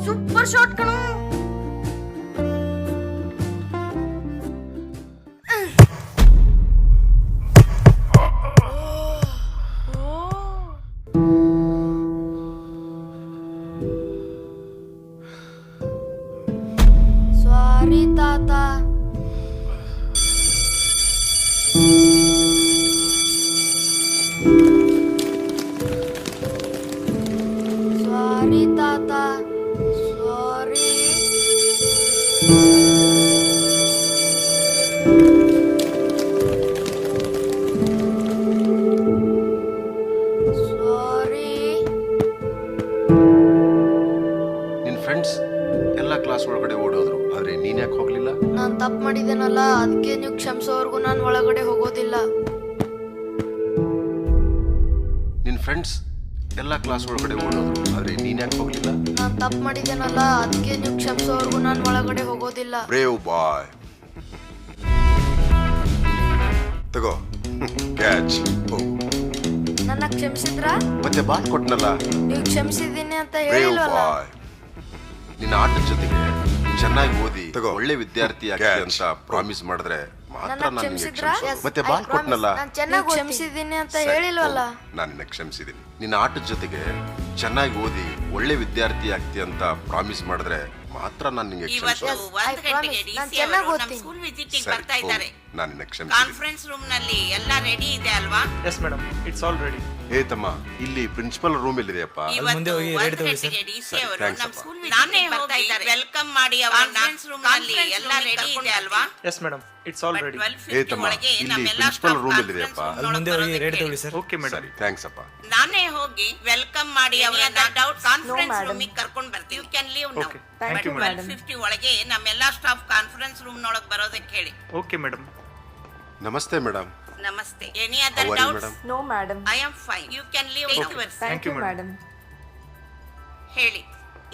Super shot ಕಣೋ. ಸಾರಿ ತಾತ. ಸಾರಿ ತಾತ, ಸಾರಿ. ಸಾರಿ. ನಿನ್ ಫ್ರೆಂಡ್ಸ್ ಎಲ್ಲ ಕ್ಲಾಸ್ ಒಳಗಡೆ ಓಡೋದ್ರು, ಆದ್ರೆ ನೀನ್ ಯಾಕೆ ಹೋಗ್ಲಿಲ್ಲ? ನಾನ್ ತಪ್ಪು ಮಾಡಿದ್ದೇನಲ್ಲ, ಅದಕ್ಕೆ ನೀವು ಕ್ಷಮಿಸೋವರೆಗೂ ನಾನು ಒಳಗಡೆ ಹೋಗೋದಿಲ್ಲ. ನಿನ್ ಫ್ರೆಂಡ್ಸ್ ಎಲ್ಲ ಕ್ಲಾಸ್ ಒಳಗಡೆ ಓಡೋದ್ರು, ಆದ್ರೆ ನೀನ್ ಯಾಕೆ ಹೋಗ್ಲಿಲ್ಲ? ನಾನ್ ತಪ್ಪು ಮಾಡಿದ್ದೇನಲ್ಲ, ಅದಕ್ಕೆ ನೀವು ಕ್ಷಮಿಸೋವರೆಗೂ ನಾನು ಒಳಗಡೆ ಹೋಗೋದಿಲ್ಲ. Brave boy. ತಗೋ ಕ್ಯಾಚ್. ನನ್ನ ಕ್ಷಮಿಸಿದ್ರಾ? ಮತ್ತೆ ಬಾಲ್ ಕೊಟ್ನಲ್ಲ. ನೀವು ಕ್ಷಮಿಸಿದ್ದೀನಿ ಅಂತ ಬ್ರೇವ್ ಹೇಳಿಲ್ವಲ್ಲ? ಬಾಯ್. ನಿನ್ನ ಆಟದ ಜೊತೆಗೆ ಚೆನ್ನಾಗಿ ಓದಿ ತಗೋ. ಒಳ್ಳೆ ವಿದ್ಯಾರ್ಥಿ ಆಗಿ Catch. ಅಂತ ಪ್ರಾಮಿಸ್ ಮಾಡಿದ್ರೆ ಮಾತ್ರ ನನ್ನ ನಾನು ನಿನ್ಗೆ ಕ್ಷಮಿಸಿದ್ರಾ? ಕ್ಷಮಿಸೋದು. ಮತ್ತೆ ಬಾಲ್ ಕೊಟ್ನಲ್ಲ. ನಾನು ಚೆನ್ನಾಗಿ ಕ್ಷಮಿಸಿದ್ದೀನಿ ಅಂತ ಹೇಳಿಲ್ವಲ್ಲ? ನಾನು ನಿನ್ನ ಕ್ಷಮಿಸಿದ್ದೀನಿ. ನಿನ್ನ ಆಟದ ಜೊತೆಗೆ ಚೆನ್ನಾಗಿ ಓದಿ ಒಳ್ಳೆ ವಿದ್ಯಾರ್ಥಿ ಆಗ್ತಿ ಅಂತ ಪ್ರಾಮಿಸ್ ಮಾಡಿದ್ರೆ ಮಾತ್ರ ನಾನು ನಿನ್ಗೆ ಇವತ್ತು ಕ್ಷಮಿಸೋದು. 1 ಗಂಟೆಗೆ ನಾನು ಡಿಸಿ ಚೆನ್ನಾಗಿ ಅವರು ನಮ್ಮ ಓದ್ತೀನಿ. ಸ್ಕೂಲ್ ವಿಸಿಟಿಂಗ್ ಸರಿ, ಬರ್ತಾ ಇದ್ದಾರೆ. ನಾನು ನಿನ್ನ ಕ್ಷಮಿಸಿದ್ದೀನಿ. ಕಾನ್ಫರೆನ್ಸ್ ರೂಮ್ ನಲ್ಲಿ ಎಲ್ಲ ರೆಡಿ ಇದೆ ಅಲ್ವಾ? Yes madam, it's all ready. ಏ ತಮ್ಮ, ಇಲ್ಲಿ ಪ್ರಿನ್ಸಿಪಲ್ ರೂಮ್ ಎಲ್ಲಿದೆಯಪ್ಪ? ಇವತ್ತು ಹೋಗಿ 1 ready ತಗೊಳ್ಳಿ ಗಂಟೆಗೆ ಡಿಸಿ ಸರಿ, ಅವರು thanks ನಮ್ಮ ಅಪ್ಪ. ಸ್ಕೂಲ್ ನಾನೇ ಬರ್ತಾ ಇದ್ದಾರೆ. ವೆಲ್ಕಮ್ ಮಾಡಿ ಅವರ ಕಾನ್ಫರೆನ್ಸ್ ರೂಮ್ ನಲ್ಲಿ ಎಲ್ಲ ರೆಡಿ ಇದೆ ಅಲ್ವಾ? Yes madam, it's all ready. 12:50 12:50 ಒಳಗೆ ಇಲ್ಲಿ ನಮ್ಮೆಲ್ಲ principal ಸ್ಟಾಫ್ room ಕಾನ್ಫರೆನ್ಸ್ ಎಲ್ಲಿದೆಯಪ್ಪ? ರೂಮ್ ಅಲ್ಲಿ ಮುಂದೆ ಹೋಗಿ ರೆಡಿ ತಗೊಳ್ಳಿ ಸರ್. Okay madam. ಸರಿ, ಥ್ಯಾಂಕ್ಸ್ ಅಪ್ಪ. ನಾನೇ ಹೋಗಿ ವೆಲ್ಕಮ್ ಮಾಡಿ ಅವರನ್ನ ಡೌಟ್ ಕಾನ್ಫರೆನ್ಸ್ ರೂಮ್ ಗೆ ಕರ್ಕೊಂಡು ಬರ್ತೀನಿ. You can leave now. Okay, thank you, madam. 12:50 ಒಳಗೆ ನಮ್ಮೆಲ್ಲ ಸ್ಟಾಫ್ ಕಾನ್ಫರೆನ್ಸ್ ರೂಮ್ ನೊಳಗೆ ಬರೋದಕ್ಕೆ ಹೇಳಿ. Okay madam. ನಮಸ್ತೆ ಮೇಡಮ್. ನಮಸ್ತೆ. Any other How are you, doubts? madam? No, madam. I am fine. You can leave Okay. Your. Thank you, madam. ಹೇಳಿ,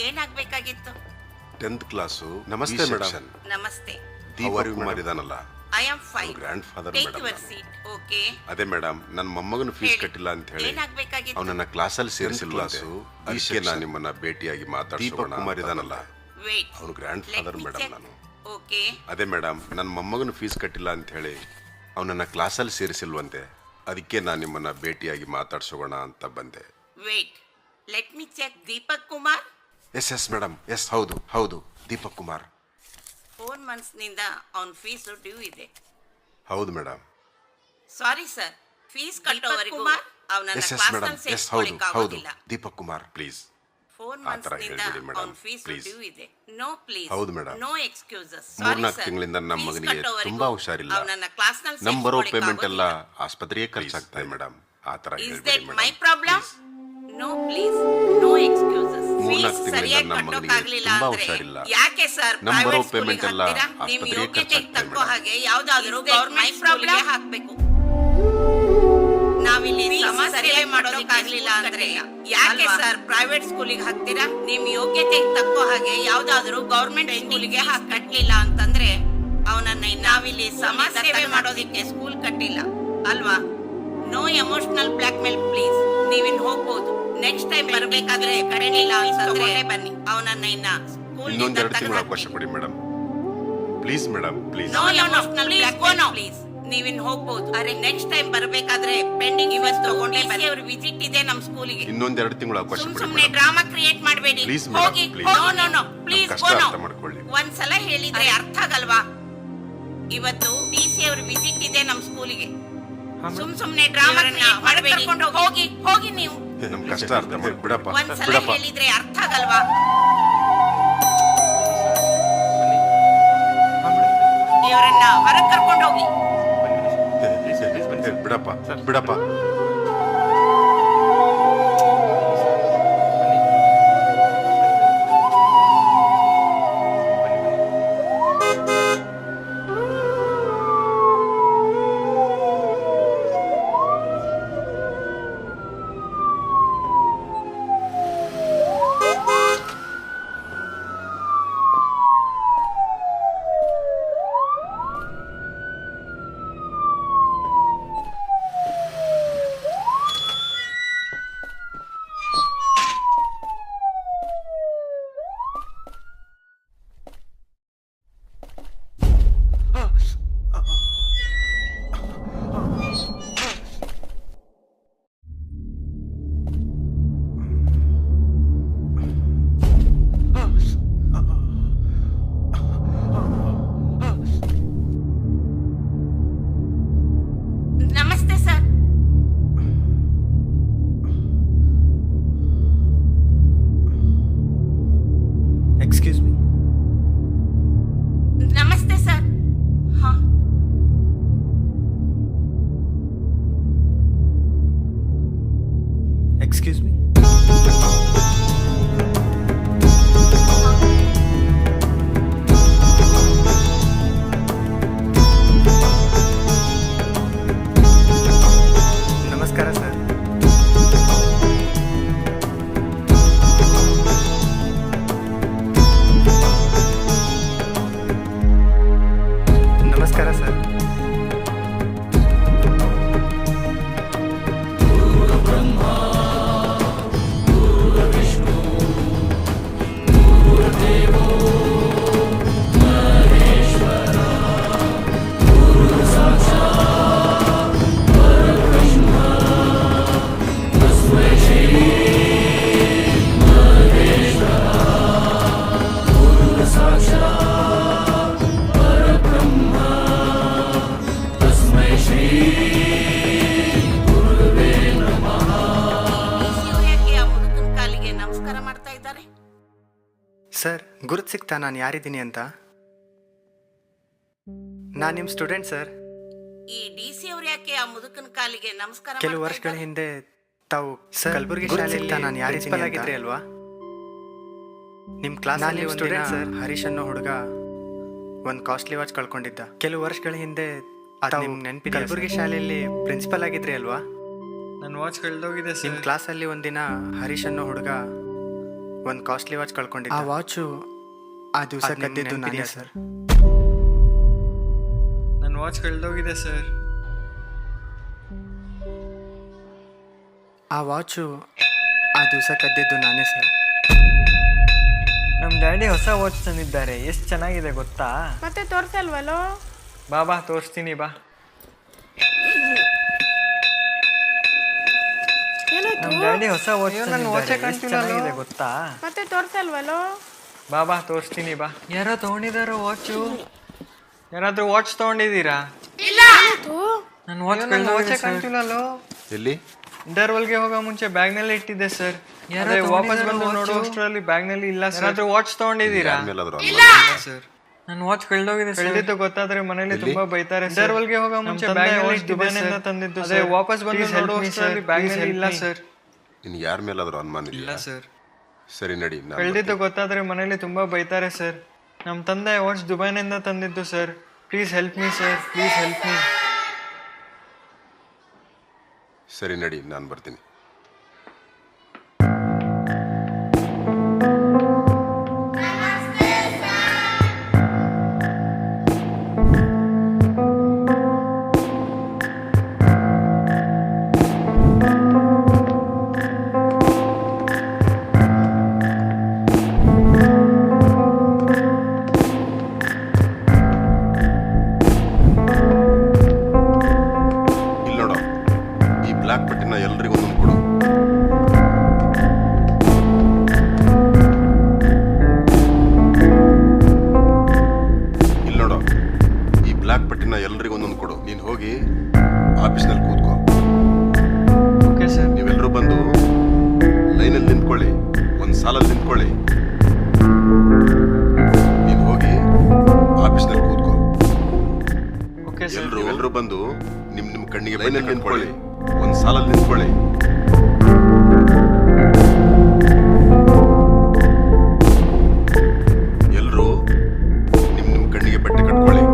ಏನಾಗಬೇಕಾಗಿತ್ತು? 10th class. ನಮಸ್ತೆ ಮೇಡಮ್. ನಮಸ್ತೆ. ದೀಪಕ್ ಕುಮಾರ್ ಇದಾನಲ್ಲ, I am fine. Grandfather take madam. Your seat. Okay. ಅದೇ madam, ನನ್ನ ಮೊಮ್ಮಗನ fees ಹೇಳಿ. ಕಟ್ಟಿಲ್ಲ ಅಂತ ಹೇಳಿ ಏನಾಗಬೇಕಾಗಿತ್ತು? ಅವನನ್ನ ಕ್ಲಾಸಲ್ಲಿ ಸೇರಿಸಿಲ್ವಾಸು. ಅದಕ್ಕೆ ನಾನು ನಿಮ್ಮನ್ನ ಭೇಟಿಯಾಗಿ ಮಾತಾಡ್ಸೋಣ. ದೀಪಕ್ ಕುಮಾರ್ ಇದಾನಲ್ಲ, ವೇಟ್. ಅವನು ಗ್ರ್ಯಾಂಡ್ ಫಾದರ್ ಮೇಡಮ್. ನಾನು ಓಕೆ. ಅದೇ ಮೇಡಮ್, ನನ್ನ ಮೊಮ್ಮಗನ ಫೀಸ್ ಕಟ್ಟಿಲ್ಲ ಅಂತ ಹೇಳಿ ಅವನನ್ನ ಕ್ಲಾಸಲ್ಲಿ ಸೇರಿಸಿಲ್ವಂತೆ. ಅದಕ್ಕೆ ನಾನು ನಿಮ್ಮನ್ನ ಭೇಟಿಯಾಗಿ ಮಾತಾಡ್ಸೋಣ ಅಂತ ಬಂದೆ. Wait. Let me check. Deepak Kumar. Yes madam, yes ಹೌದು ಹೌದು, ದೀಪಕ್ ಕುಮಾರ್. 4 months ನಿಂದ ಅವನ ಫೀಸ್ ಡ್ಯೂ ಇದೆ. ಹೌದು ಮೇಡಮ್. ಸಾರಿ ಸರ್, ಫೀಸ್ ಕಟ್ಟೋವರೆಗೂ ಅವನನ್ನ ಎಸ್ ಕ್ಲಾಸ್ ಮೇಡಮ್, ನಲ್ಲಿ ಎಸ್ ಹೌದು ಸೇರಿಸ್ಕೊಳ್ಳಿಕ್ಕೆ ಹೌದು, ಆಗೋದಿಲ್ಲ. ದೀಪಕ್ ಕುಮಾರ್ ಪ್ಲೀಸ್. 4 ಆ months ಥರ ನಿಂದ ಹೇಳ್ಬೇಡಿ ಮೇಡಮ್, ಅವನ ಫೀಸ್ please. ಡ್ಯೂ ಇದೆ. No please. ಹೌದು madam. No excuses. Sorry 3-4 sir, ತಿಂಗಳಿಂದ ನಮ್ಮ ಫೀಸ್ ಮಗನಿಗೆ ಕಟ್ಟೋವರೆಗೂ ತುಂಬಾ ಹುಷಾರಿಲ್ಲ. ಅವನನ್ನ ಕ್ಲಾಸ್ ನಲ್ಲಿ ನಮ್ ಬರೋ ಸೇರಿಸ್ಕೊಳ್ಳಿಕ್ಕೆ ಪೇಮೆಂಟ್ ಎಲ್ಲ ಆಗೋದಿಲ್ಲ. ಆಸ್ಪತ್ರೆಗೆ ಖರ್ಚಾಗ್ತಾ ಇದೆ ಮೇಡಮ್. ಆ ಥರ Is ಹೇಳ್ಬೇಡಿ that my madam. problem? No, please. No excuses. 3-4 fees ತಿಂಗಳಿಂದ ಸರಿಯಾಗಿ ನಮ್ಮ ಮಗನಿಗೆ ಕಟ್ಟೋಕ್ಕಾಗ್ಲಿಲ್ಲ ತುಂಬಾ ಅಂದ್ರೆ ಹುಷಾರಿಲ್ಲ. ಯಾಕೆ ಸರ್ ನಮ್ ಬರೋ ಪ್ರೈವೇಟ್ payment ಸ್ಕೂಲಿಗೆ ಎಲ್ಲ ಹಾಕ್ತೀರಾ? ನಿಮ್ ಆಸ್ಪತ್ರೆಗೆ ಯೋಗ್ಯತೆಗೆ ಖರ್ಚಾಗ್ತಾ ತಕ್ಕೋ ಇದೆ ಹಾಗೆ ಯಾವ್ದಾದ್ರು ಗವರ್ಮೆಂಟ್ ಸ್ಕೂಲಿಗೆ ಹಾಕ್ಬೇಕು. ನಾವಿಲ್ಲಿ ಸಮಸ್ಯೆ ಮಾಡೋದಕ್ಕಾಗ್ಲಿಲ್ಲ ಅಂದ್ರೆ ಯಾಕೆ ಸರ್ ಪ್ರೈವೇಟ್ ಸ್ಕೂಲಿಗೆ ಹಾಕ್ತೀರಾ? ನಿಮ್ ಯೋಗ್ಯತೆಗೆ ತಕ್ಕೋ ಹಾಗೆ ಯಾವ್ದಾದ್ರು ಗವರ್ಮೆಂಟ್ ಸ್ಕೂಲಿಗೆ ಕಟ್ಟಲಿಲ್ಲ ಅಂತಂದ್ರೆ ಅವನನ್ನ ನಾವಿಲ್ಲಿ ಸಮಸ್ಯೆ ಮಾಡೋದಿಕ್ಕೆ ಸ್ಕೂಲ್ ಕಟ್ಟಿಲ್ಲ ಅಲ್ವಾ? No emotional blackmail please. ನೀವಿನ್ ಹೋಗ್ಬೋದು. ನೆಕ್ಸ್ಟ್ ಟೈಮ್ ಬರ್ಬೇಕಾದ್ರೆ ಕರೆನಿಲ್ಲ ಅಂತಂದ್ರೆ ಬನ್ನಿ. ಅವನನ್ನ ಇನ್ನ ಸ್ಕೂಲ್ ಇನ್ನೊಂದೆರಡು ತಿಂಗಳು ಅವಕಾಶ ಕೊಡಿ madam, please madam, please. No emotional blackmail please. ನೀವಿನ್ ಹೋಗ್ಬೋದು. ಅರೆ ನೆಕ್ಸ್ಟ್ ಟೈಮ್ ಬರ್ಬೇಕಾದ್ರೆ ಪೆಂಡಿಂಗ್ ಇವತ್ತು ತಗೊಂಡೇ ಬನ್ನಿ. ಅವ್ರ ವಿಸಿಟ್ ಇದೆ ನಮ್ ಸ್ಕೂಲಿಗೆ. ಇನ್ನೊಂದೆರಡು ತಿಂಗಳು ಅವಕಾಶ ಕೊಡಿ ಸುಮ್ನೆ ಮೇಡಮ್. ಡ್ರಾಮಾ ಕ್ರಿಯೇಟ್ ಮಾಡಬೇಡಿ. Please, madam, ಹೋಗಿ. please. ನೋ ಪ್ಲೀಸ್ ಕಷ್ಟ ಗೋ ನೋ. ಅರ್ಥ ಮಾಡ್ಕೊಳ್ಳಿ. ಒಂದ್ಸಲ ಹೇಳಿದ್ರೆ ಅರ್ಥ ಆಗಲ್ವಾ? ಇವತ್ತು ಡಿಸಿ ಅವ್ರ ವಿಸಿಟ್ ಇದೆ ನಮ್ ಸ್ಕೂಲಿಗೆ. ಸುಮ್ನೆ ಡ್ರಾಮಾ ಮಾಡಬೇಡಿ. ಹೋಗಿ ಹೋಗಿ ನೀವು. ನಮ್ ಕಷ್ಟ ಅರ್ಥ ಮಾಡಿ ಬಿಡಪ್ಪ, ಒಂದ್ಸಲ ಬಿಡಪ್ಪ. ಹೇಳಿದ್ರೆ ಅರ್ಥ ಆಗಲ್ವಾ? ಇವರನ್ನ ಹೊರಗೆ ಕರ್ಕೊಂಡು ಹೋಗಿ. ಬಿಡಪ್ಪ ಬಿಡಪ್ಪ. Excuse me. ನಮಸ್ಕಾರ ಸರ್. ನಮಸ್ಕಾರ ಸರ್. ಯಾಕೆ ಆ ಮುದುಕನ ಕಾಲಿಗೆ ನಮಸ್ಕಾರ ಮಾಡ್ತಾ ಇದ್ದಾರೆ? ಸರ್, ಗುರುತು ಸಿಗ್ತಾ ನಾನು ಯಾರಿದ್ದೀನಿ ಅಂತ? ನಾನು ನಿಮ್ಮ ಸ್ಟೂಡೆಂಟ್ ಸರ್. ಈ DC ಅವ್ರು ಯಾಕೆ ಆ ಮುದುಕನ ಕಾಲಿಗೆ ನಮಸ್ಕಾರ ಕೆಲವು ಮಾಡ್ತಾ ವರ್ಷಗಳ ಇದ್ದಾರೆ? ಹಿಂದೆ ತಾವು ಕಲಬುರಗಿ ಶಾಲೆಯಲ್ಲಿ ನಾನು ಯಾರಿದ್ದೀನಿ ಆಗಿದ್ರಿ ಅಲ್ವಾ? ನಿಮ್ಮ ಕ್ಲಾಸಲ್ಲಿ ಸ್ಟೂಡೆಂಟ್ ಸರ್ ಹರೀಶ್ ಅನ್ನೋ ಹುಡುಗ ಒಂದು ಕಾಸ್ಟ್ಲಿ ವಾಚ್ ಕಳ್ಕೊಂಡಿದ್ದ. ಕೆಲವು ವರ್ಷಗಳ ಹಿಂದೆ ನಿಮ್ಗೆ ನೆನಪಿದೆ, ಕಲಬುರಗಿ ಶಾಲೆಯಲ್ಲಿ ಪ್ರಿನ್ಸಿಪಲ್ ಆಗಿದ್ರಿ ಅಲ್ವಾ? ನನ್ನ ವಾಚ್ ಕಳೆದೋಗಿದೆ ನಿಮ್ಮ ಕ್ಲಾಸಲ್ಲಿ ಒಂದಿನ ಹರೀಶ್ ಅನ್ನೋ ಹುಡುಗ ಒಂದು ಕಾಸ್ಟ್ಲಿ ವಾಚ್ ಕಳ್ಕೊಂಡಿದ್ದ. ಆ ವಾಚು ಆ ದಿವಸ ಕದ್ದಿದ್ದು ನಾನೇ ಸರ್. ನನ್ನ ವಾಚ್ ಕಳೆದೋಗಿದೆ ಸರ್. ಆ ವಾಚು ಆ ದಿವಸ ಕದ್ದಿದ್ದು ನಾನೇ ಸರ್. ನಮ್ಮ ಡ್ಯಾಡಿ ಹೊಸ ವಾಚ್ ತಂದಿದ್ದಾರೆ. ಎಷ್ಟು ಚೆನ್ನಾಗಿದೆ ಗೊತ್ತಾ? ಮತ್ತೆ ತೋರ್ಸಲ್ವಲ್ಲೋ? ಬಾ ತೋರಿಸ್ತೀನಿ ಬಾ. ನಮ್ಮ ಡ್ಯಾಡಿ ಹೊಸ ವಾಚ್ ತಂದಿದ್ದಾರೆ. ಎಷ್ಟು ಚೆನ್ನಾಗಿದೆ ಗೊತ್ತಾ? ಮತ್ತೆ ತೋರ್ಸಲ್ವಲ್ಲೋ? ಬಾ ತೋರಿಸ್ತೀನಿ ಬಾ. ಯಾರೋ ತಗೊಂಡಿದಾರೋ ವಾಚು? ಯಾರಾದ್ರೂ ವಾಚ್ ತಗೊಂಡಿದ್ದೀರಾ? ನನ್ನ ವಾಚ್ ಕಾಣ್ತಿಲ್ಲೋ. ಎಲ್ಲಿ? ಇಂಟರ್ವಲ್ಗೆ ಹೋಗೋ ಮುಂಚೆ ಬ್ಯಾಗ್ನಲ್ಲಿ ಇಟ್ಟಿದ್ದೆ ಸರ್. ಅದೇ ವಾಪಸ್ ಬಂದು ನೋಡೋ ಅಷ್ಟರಲ್ಲಿ ಬ್ಯಾಗ್ನಲ್ಲಿ ಇಲ್ಲ ಸರ್. ಯಾರಾದ್ರೂ ವಾಚ್ ತಗೊಂಡಿದ್ದೀರಾ? ಯಾರ್ಮೇಲಾದ್ರೂ ಇಲ್ಲ ಸರ್. ನನ್ನ ವಾಚ್ ಕಳೆದೋಗಿದೆ. ಕಳೆದಿದ್ದು ಗೊತ್ತಾದ್ರೆ ಮನೇಲಿ ತುಂಬಾ ಬೈತಾರೆ. ಇಂಟರ್ವಲ್ಗೆ ಹೋಗೋ ಮುಂಚೆ ಬ್ಯಾಗ್ನಲ್ಲಿ ದುಬೈನಿಂದ ತಂದಿದ್ದು. ಅದೇ ವಾಪಸ್ ಬಂದು ನೋಡೋ ಅಷ್ಟರಲ್ಲಿ ಬ್ಯಾಗ್ನಲ್ಲಿ ಇಲ್ಲ ಸರ್. ಇನ್ನು ಯಾರ ಮೇಲಾದ್ರೂ ಅನುಮಾನ ಇಲ್ಲ ಇಲ್ಲ? ಸರ್. ಸರಿ ನಡಿ, ನಾನ್ ಕಳೆದಿದ್ದು ಗೊತ್ತಾದ್ರೆ ಮನೇಲಿ ತುಂಬಾ ಬೈತಾರೆ ಸರ್. ನಮ್ಮ ತಂದೆ ವಾಚ್ ದುಬೈನಿಂದ ತಂದಿದ್ದು sir. Please help me sir, please help me. ಸರಿ ನಡಿ, ನಾನು ಬರ್ತೀನಿ. ಇಲ್ಲಿ ನೋಡು, ಈ ಬ್ಲ್ಯಾಕ್ ಪಟ್ಟಿನ ಎಲ್ರಿಗೂ ಒಂದೊಂದು ಕೊಡು. ಇಲ್ಲಿ ನೋಡು, ಈ ಬ್ಲ್ಯಾಕ್ ಪಟ್ಟಿನ ಎಲ್ರಿಗೂ ಒಂದೊಂದು ಕೊಡು. ನೀನು ಹೋಗಿ ಆಫೀಸ್ನಲ್ಲಿ ಕೂತ್ಕೋ. Okay sir. ನೀವೆಲ್ಲರೂ ಬಂದು ಲೈನಲ್ಲಿ ನಿಂತ್ಕೊಳ್ಳಿ, ಒಂದು ಸಾಲಲ್ಲಿ ನಿಂತ್ಕೊಳ್ಳಿ. ನೀನು ಹೋಗಿ ಆಫೀಸ್ನಲ್ಲಿ ಕೂತ್ಕೋ. Okay sir. ಎಲ್ಲರೂ ಬಂದು ನಿಮ್ಮ ಕಣ್ಣಿಗೆ ಲೈನಲ್ಲಿ ನಿಂತ್ಕೊಳ್ಳಿ, ಒಂದು ಸಾಲಲ್ಲಿ ನಿಂತ್ಕೊಳ್ಳಿ. ಎಲ್ಲರೂ ನಿಮ್ಮ ಕಣ್ಣಿಗೆ ಬಟ್ಟೆ ಕಟ್ಕೊಳ್ಳಿ.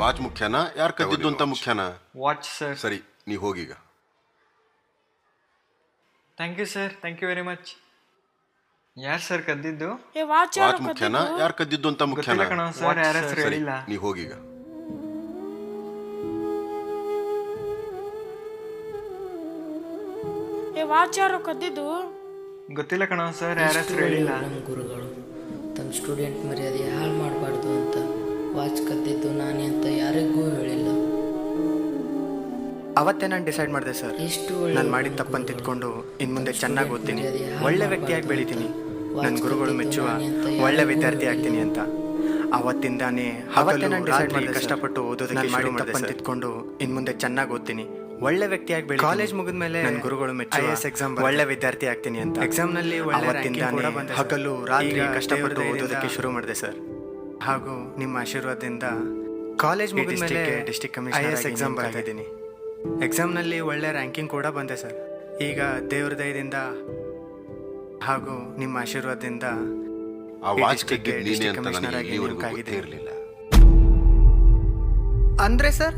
ವಾಚ್ ಮುಖ್ಯನಾ ಯಾರು ಕದ್ದಿದ್ದು ಅಂತ ಮುಖ್ಯನಾ? Watch sir. ಸರಿ, ನೀ ಹೋಗೀಗ. Thank you sir, thank you very much. ಯಾರು ಸರ್ ಕದ್ದಿದ್ದು? ವಾಚ್ ಮುಖ್ಯನಾ ಯಾರು ಕದ್ದಿದ್ದು ಅಂತ ಮುಖ್ಯನಾ? ಕಣ ಸರ್, ಯಾರ ಹೆಸರು ಸರಿ, ಹೇಳಿಲ್ಲ. ನೀ ಹೋಗೀಗ. ವಾಚ್ ಯಾರು ಕದ್ದಿದ್ದು? ಗೊತ್ತಿಲ್ಲ ಕಣ ಸರ್, ಯಾರ ಹೆಸರು ಹೇಳಿಲ್ಲ. ನಮ್ಮ ಗುರುಗಳು ತಮ್ಮ ಸ್ಟೂಡೆಂಟ್ ಮರ್ಯಾದೆ ಹಾಳು ಮಾಡಬಾರ್ದು ಅಂತ ವಾಚ್ ಕದ್ದಿದ್ದು ನಾನೇ ಅಂತ ಯಾರಿಗೂ ಹೇಳಿಲ್ಲ. ಅವತ್ತೇ ನಾನು ಡಿಸೈಡ್ ಮಾಡಿದೆ ಸರ್, ಎಷ್ಟು ನಾನು ಮಾಡಿದ ತಪ್ಪನ್ನು ತಿದ್ಕೊಂಡು ಇನ್ನು ಮುಂದೆ ಚೆನ್ನಾಗಿ ಓದ್ತೀನಿ, ಒಳ್ಳೆ ವ್ಯಕ್ತಿಯಾಗಿ ಬೆಳಿತೀನಿ, ನನ್ನ ಗುರುಗಳು ಮೆಚ್ಚುವ ಒಳ್ಳೆ ವಿದ್ಯಾರ್ಥಿ ಆಗ್ತೀನಿ ಅಂತ. ಅವತ್ತಿಂದಾನೇ ನಾನು ಡಿಸೈಡ್ ಮಾಡಿ ಕಷ್ಟಪಟ್ಟು ಓದೋದಕ್ಕೆ ಮಾಡಿದ ತಪ್ಪನ್ನು ತಿದ್ಕೊಂಡು ಇನ್ನು ಮುಂದೆ ಚೆನ್ನಾಗಿ ಓದ್ತೀನಿ, ಒಳ್ಳೆ ವ್ಯಕ್ತಿಯಾಗಿ ಬೆಳಿ. ಕಾಲೇಜ್ ಮುಗಿದ್ಮೇಲೆ ನನ್ನ ಗುರುಗಳು ಮೆಚ್ಚುವ ಎಕ್ಸಾಮ್ ಒಳ್ಳೆ ವಿದ್ಯಾರ್ಥಿ ಆಗ್ತೀನಿ ಅಂತ. ಎಕ್ಸಾಮ್ನಲ್ಲಿ ಅವತ್ತಿಂದಾನೇ ಹಗಲು ರಾತ್ರಿ ಕಷ್ಟಪಟ್ಟು ಓದೋದಕ್ಕೆ ಶುರು ಮಾಡಿದೆ ಸರ್. ಹಾಗೂ ನಿಮ್ಮ ಆಶೀರ್ವಾದದಿಂದ ಕಾಲೇಜ್ ಮುಗಿದ್ಮೇಲೆ ಡಿಸ್ಟ್ರಿಕ್ಟ್ ಕಮಿಷನರ್ ಎಕ್ಸಾಮ್ ಬರ್ತಾ ಇದ್ದೀನಿ. ಎಕ್ಸಾಮ್ನಲ್ಲಿ ಒಳ್ಳೆ ರ್ಯಾಂಕಿಂಗ್ ಕೂಡ ಬಂದೆ ಸರ್. ಈಗ ದೇವ್ರ ದಯದಿಂದ ಹಾಗೂ ನಿಮ್ಮ ಆಶೀರ್ವಾದದಿಂದ ಆ ವಾಚ್ ಕದ್ದಿದ್ದು ನೀನೇ ಅಂತ ನನಗೆ ಇಲ್ಲಿವರೆಗೂ ಗೊತ್ತೇ ಇರಲಿಲ್ಲ. ಅಂದ್ರೆ ಸರ್,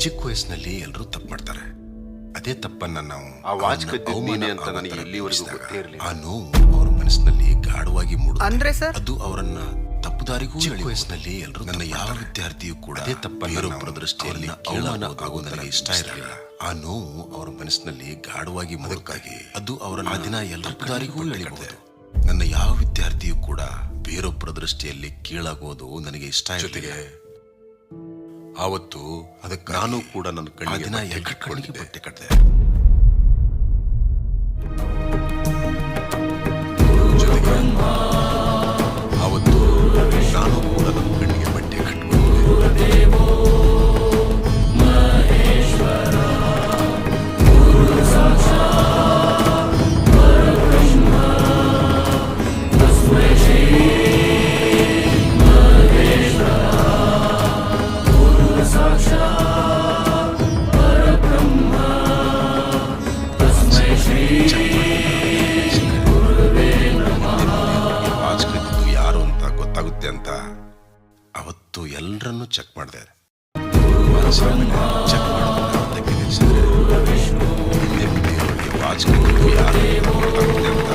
ಚಿಕ್ಕ ವಯಸ್ಸಿನಲ್ಲಿ ಎಲ್ಲರೂ ತಪ್ಪು ಮಾಡ್ತಾರೆ. ಅದೇ ತಪ್ಪನ್ನ ನಾವು ಆ ವಾಚ್ ಕದ್ದಿದ್ದು ನೀನೇ ಅಂತ ನನಗೆ ಇಲ್ಲಿವರೆಗೂ ಗೊತ್ತೇ ಇರಲಿಲ್ಲ. ಆ ನೋವು ಅವರ ಮನಸ್ಸಿನಲ್ಲಿ ಗಾಢವಾಗಿ ಮೂಡುತ್ತೆ. ಅಂದ್ರೆ ಸರ್, ಅದು ಅವರನ್ನ ತಪ್ಪುದಾರಿಗೂ ಚಿಕ್ಕ ವಯಸ್ಸಿನಲ್ಲಿ ಎಲ್ಲರೂ ನನ್ನ ಯಾವ ವಿದ್ಯಾರ್ಥಿಯೂ ಕೂಡ ಅದೇ ತಪ್ಪನ್ನ ಬೇರೊಬ್ಬರ ದೃಷ್ಟಿಯಲ್ಲಿ ಅವಮಾನ ಆಗೋದು ನನಗೆ ಇಷ್ಟ ಇರಲಿಲ್ಲ. ಆ ನೋವು ಅವರ ಮನಸ್ಸಿನಲ್ಲಿ ಗಾಢವಾಗಿ ಮೂಡಕ್ಕಾಗಿ ಅದು ಅವರನ್ನ ಆ ದಿನ ಎಲ್ಲ ದಾರಿಗೂ ಎಳಿಬಹುದು. ನನ್ನ ಯಾವ ವಿದ್ಯಾರ್ಥಿಯೂ ಕೂಡ ಬೇರೊಬ್ಬರ ದೃಷ್ಟಿಯಲ್ಲಿ ಕೀಳಾಗೋದು ನನಗೆ ಇಷ್ಟ ಜೊತೆಗೆ ಆವತ್ತು ಅದಕ್ಕೆ ನಾನು ಕೂಡ ನನ್ನ ಕಣ್ಣಿಗೆ ಬಟ್ಟೆ ಕಟ್ಟಿದೆ. ಜೊತೆಗೆ ಆವತ್ತು ನಾನು ಕೂಡ ನನ್ನ ಕಣ್ಣಿಗೆ ಬಟ್ಟೆ ಕಟ್ಟಿಕೊಂಡಿದ್ದೆ. ವಾಚ್ ಕದ್ದಿದ್ದು ಯಾರು ಅಂತ ಗೊತ್ತಾಗುತ್ತೆ ಅಂತ ಅವತ್ತು ಎಲ್ಲರನ್ನೂ ಚೆಕ್ ಮಾಡಿದೆ. ಚೆಕ್ ಮಾಡೋದನ್ನ ತೆಗೆದಿರಿಸಿದ್ರೆ ಹಿಂದೆ ಬೇರೆಯವರಿಗೆ ವಾಚ್ ಕದ್ದಿದ್ದು ಯಾರು ಅಂತ ಗೊತ್ತಾಗುತ್ತೆ ಅಂತ